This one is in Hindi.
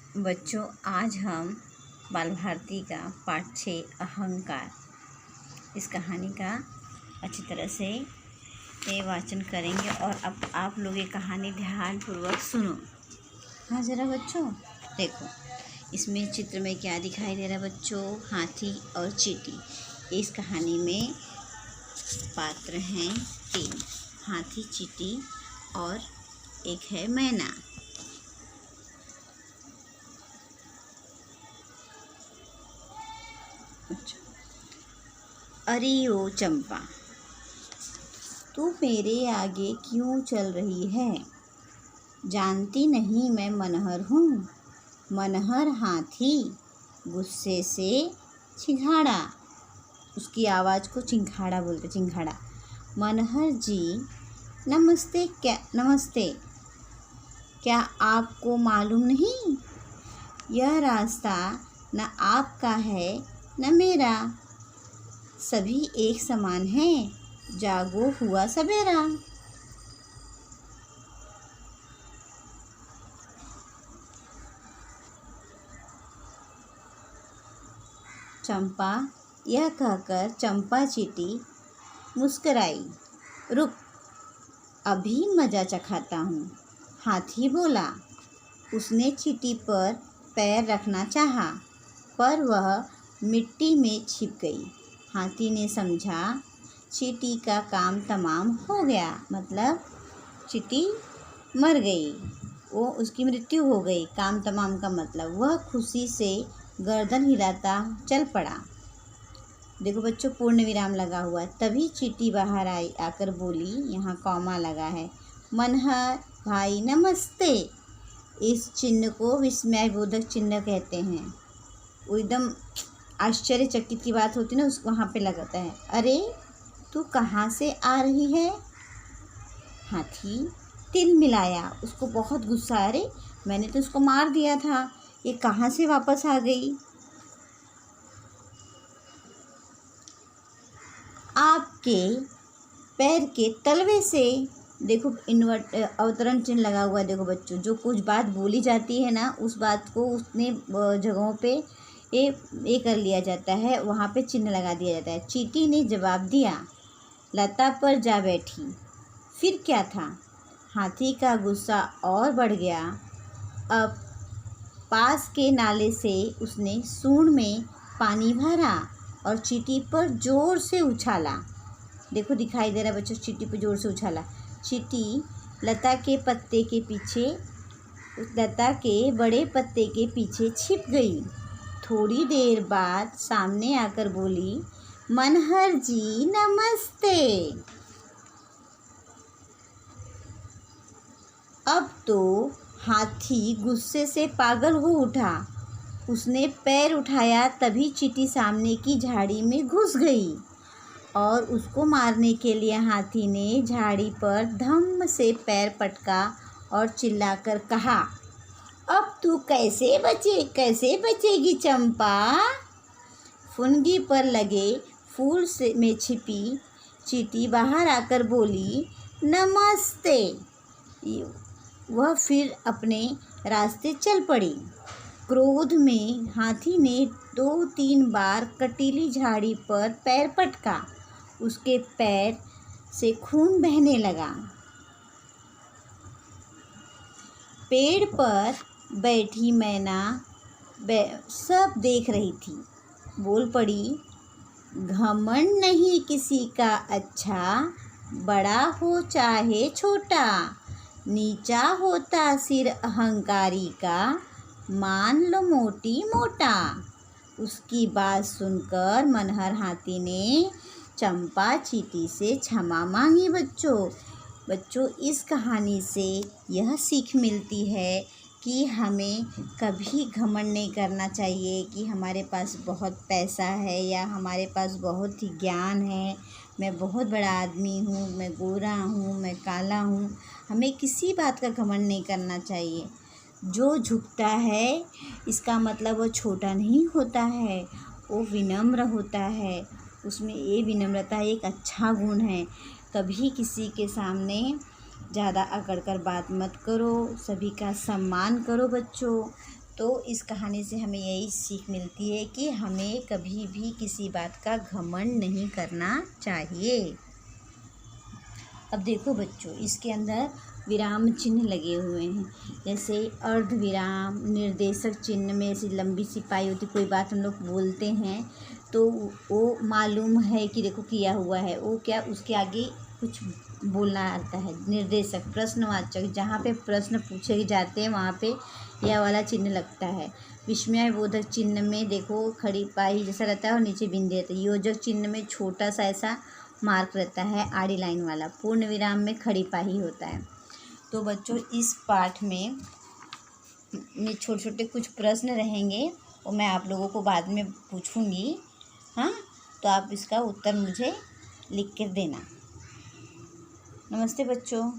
बच्चों, आज हम बाल भारती का पाठ 6 अहंकार इस कहानी का अच्छी तरह से वाचन करेंगे और अब आप लोग ये कहानी ध्यानपूर्वक सुनो। हाँ ज़रा बच्चों देखो, इसमें चित्र में क्या दिखाई दे रहा है बच्चों? हाथी और चींटी। इस कहानी में पात्र हैं 3, हाथी, चींटी और एक है मैना। अरे ओ चंपा, तू मेरे आगे क्यों चल रही है? जानती नहीं मैं मनहर हूँ। मनहर हाथी गुस्से से चिंघाड़ा, उसकी आवाज़ को चिंघाड़ा बोलते, चिंघाड़ा। मनहर जी नमस्ते। क्या आपको मालूम नहीं? यह रास्ता न आपका है न मेरा, सभी एक समान हैं, जागो हुआ सवेरा। चंपा यह कहकर चंपा चींटी मुस्कराई। रुक, अभी मज़ा चखाता हूँ, हाथी बोला। उसने चींटी पर पैर रखना चाहा, पर वह मिट्टी में छिप गई। हाथी ने समझा चींटी का काम तमाम हो गया, मतलब चींटी मर गई, वो उसकी मृत्यु हो गई। काम तमाम का मतलब वह खुशी से गर्दन हिलाता चल पड़ा। देखो बच्चों, पूर्ण विराम लगा हुआ है। तभी चींटी बाहर आई, आकर बोली, यहाँ कॉमा लगा है, मनहर भाई नमस्ते। इस चिन्ह को विस्मयबोधक चिन्ह कहते हैं। वो एकदम आश्चर्यचकित की बात होती है ना, उसको वहाँ पे लगाता है। अरे तू कहाँ से आ रही है? हाथी तिल मिलाया, उसको बहुत गुस्सा। अरे मैंने तो उसको मार दिया था, ये कहाँ से वापस आ गई? आपके पैर के तलवे से। देखो अवतरण चिन्ह लगा हुआ है। देखो बच्चों, जो कुछ बात बोली जाती है ना, उस बात को उतने जगहों पे ये कर लिया जाता है, वहाँ पे चिन्ह लगा दिया जाता है। चींटी ने जवाब दिया, लता पर जा बैठी। फिर क्या था? हाथी का गुस्सा और बढ़ गया। अब पास के नाले से उसने सूंड में पानी भरा और चींटी पर जोर से उछाला। देखो दिखाई दे रहा है बच्चों, चींटी पर जोर से उछाला। चींटी लता के बड़े पत्ते के पीछे छिप गई। थोड़ी देर बाद सामने आकर बोली, मनहर जी नमस्ते। अब तो हाथी गुस्से से पागल हो उठा। उसने पैर उठाया, तभी चींटी सामने की झाड़ी में घुस गई और उसको मारने के लिए हाथी ने झाड़ी पर धम्म से पैर पटका और चिल्लाकर कहा, अब तू कैसे बचेगी चंपा? फुनगी पर लगे फूल में छिपी चींटी बाहर आकर बोली, नमस्ते। वह फिर अपने रास्ते चल पड़ी। क्रोध में हाथी ने 2-3 बार कटीली झाड़ी पर पैर पटका। उसके पैर से खून बहने लगा। पेड़ पर बैठी मैना सब देख रही थी। बोल पड़ी, घमंड नहीं किसी का अच्छा, बड़ा हो चाहे छोटा, नीचा होता सिर अहंकारी का, मान लो मोटी मोटा। उसकी बात सुनकर मनहर हाथी ने चंपा चींटी से क्षमा मांगी। बच्चों इस कहानी से यह सीख मिलती है कि हमें कभी घमंड नहीं करना चाहिए कि हमारे पास बहुत पैसा है या हमारे पास बहुत ही ज्ञान है, मैं बहुत बड़ा आदमी हूँ, मैं गोरा हूँ, मैं काला हूँ। हमें किसी बात का घमंड नहीं करना चाहिए। जो झुकता है इसका मतलब वो छोटा नहीं होता है, वो विनम्र होता है। उसमें ये विनम्रता एक अच्छा गुण है। कभी किसी के सामने ज़्यादा अकड़ कर बात मत करो, सभी का सम्मान करो बच्चों। तो इस कहानी से हमें यही सीख मिलती है कि हमें कभी भी किसी बात का घमंड नहीं करना चाहिए। अब देखो बच्चों, इसके अंदर विराम चिन्ह लगे हुए हैं, जैसे अर्ध विराम, निर्देशक चिन्ह में ऐसी लंबी सी पाई होती, कोई बात हम लोग बोलते हैं तो वो मालूम है कि देखो किया हुआ है, वो क्या उसके आगे कुछ बोलना आता है। निर्देशक, प्रश्नवाचक, जहाँ पे प्रश्न पूछे जाते हैं वहाँ पे यह वाला चिन्ह लगता है। विस्मय बोधक चिन्ह में देखो खड़ी पाई जैसा रहता है और नीचे बिंदु रहता है। योजक चिन्ह में छोटा सा ऐसा मार्क रहता है आड़ी लाइन वाला। पूर्ण विराम में खड़ी पाही होता है। तो बच्चों, इस पाठ में छोटे छोटे कुछ प्रश्न रहेंगे और मैं आप लोगों को बाद में पूछूंगी। हाँ, तो आप इसका उत्तर मुझे लिख कर देना। नमस्ते बच्चों।